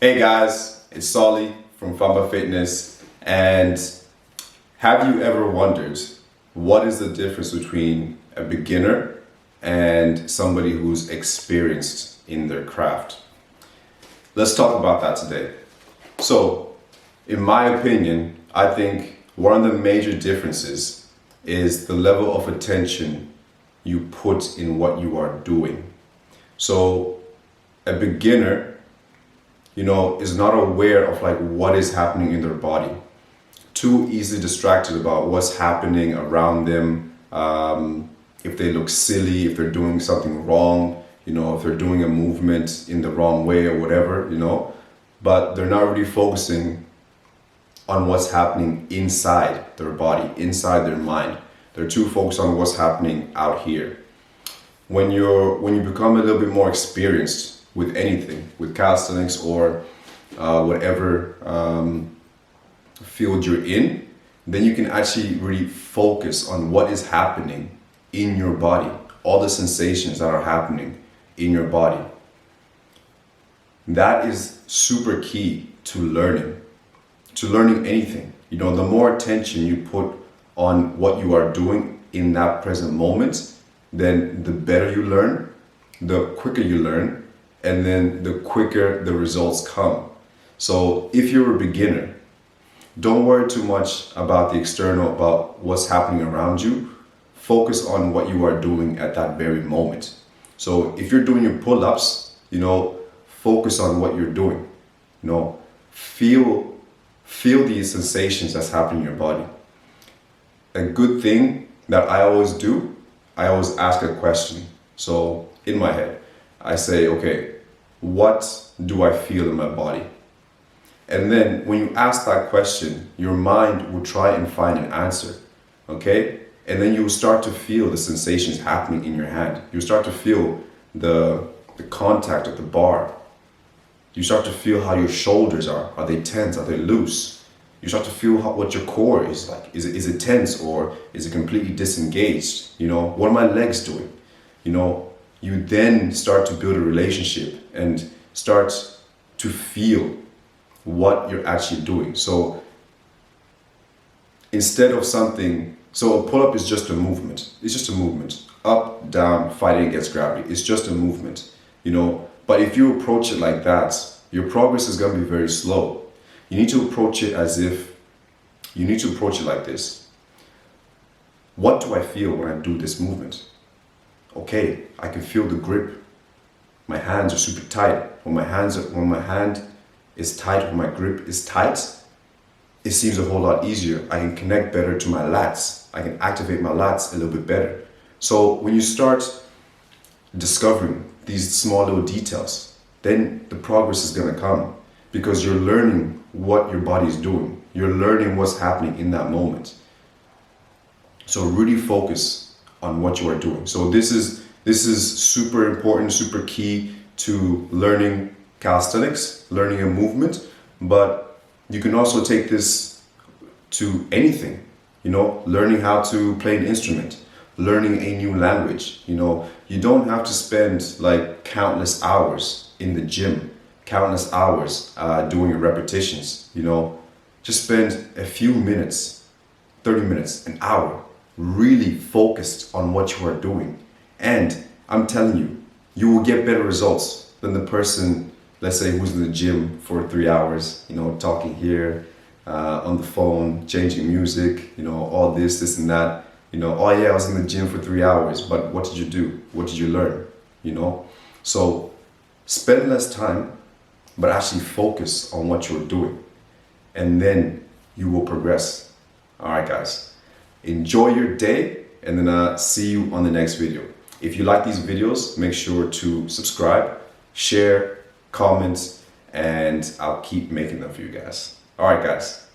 Hey guys, it's Solly from Famba Fitness, and have you ever wondered what is the difference between a beginner and somebody who's experienced in their craft? Let's talk about that today. So, in my opinion, I think one of the major differences is the level of attention you put in what you are doing. So, a beginner is not aware of like what is happening in their body. Too easily distracted about what's happening around them. If they look silly, if they're doing something wrong, if they're doing a movement in the wrong way or whatever, but they're not really focusing on what's happening inside their body, inside their mind. They're too focused on what's happening out here. When you become a little bit more experienced with anything, with calisthenics or whatever field you're in, then you can actually really focus on what is happening in your body, all the sensations that are happening in your body. That is super key to learning anything. The more attention you put on what you are doing in that present moment, then the better you learn, the quicker you learn, and then the quicker the results come. So if you're a beginner, don't worry too much about the external, about what's happening around you. Focus on what you are doing at that very moment. So if you're doing your pull-ups, focus on what you're doing. Feel these sensations that's happening in your body. A good thing that I always do, I always ask a question. So in my head, I say, okay, what do I feel in my body? And then when you ask that question, your mind will try and find an answer, okay? And then you will start to feel the sensations happening in your hand. You start to feel the contact of the bar. You start to feel how your shoulders are. Are they tense? Are they loose? You start to feel what your core is like. Is it tense or is it completely disengaged? What are my legs doing? You then start to build a relationship and start to feel what you're actually doing. So instead of so a pull-up is just a movement. It's just a movement. Up, down, fighting against gravity. It's just a movement, But if you approach it like that, your progress is going to be very slow. You need to approach it like this. What do I feel when I do this movement? Okay, I can feel the grip. My hands are super tight. When my hand is tight, when my grip is tight, it seems a whole lot easier. I can connect better to my lats. I can activate my lats a little bit better. So when you start discovering these small little details, then the progress is going to come because you're learning what your body is doing. You're learning what's happening in that moment. So really focus on what you are doing. So this is super important, super key to learning calisthenics, learning a movement, but you can also take this to anything, learning how to play an instrument, learning a new language. You don't have to spend like countless hours in the gym, countless hours doing your repetitions, just spend a few minutes, 30 minutes, an hour, really focused on what you are doing. And I'm telling you, you will get better results than the person, let's say, who's in the gym for 3 hours, talking here, on the phone, changing music, all this and that. Oh yeah, I was in the gym for 3 hours, but what did you do? What did you learn? So spend less time, but actually focus on what you're doing. And then you will progress. All right, guys. Enjoy your day, and then see you on the next video. If you like these videos, make sure to subscribe, share, comment, and I'll keep making them for you guys. All right, guys.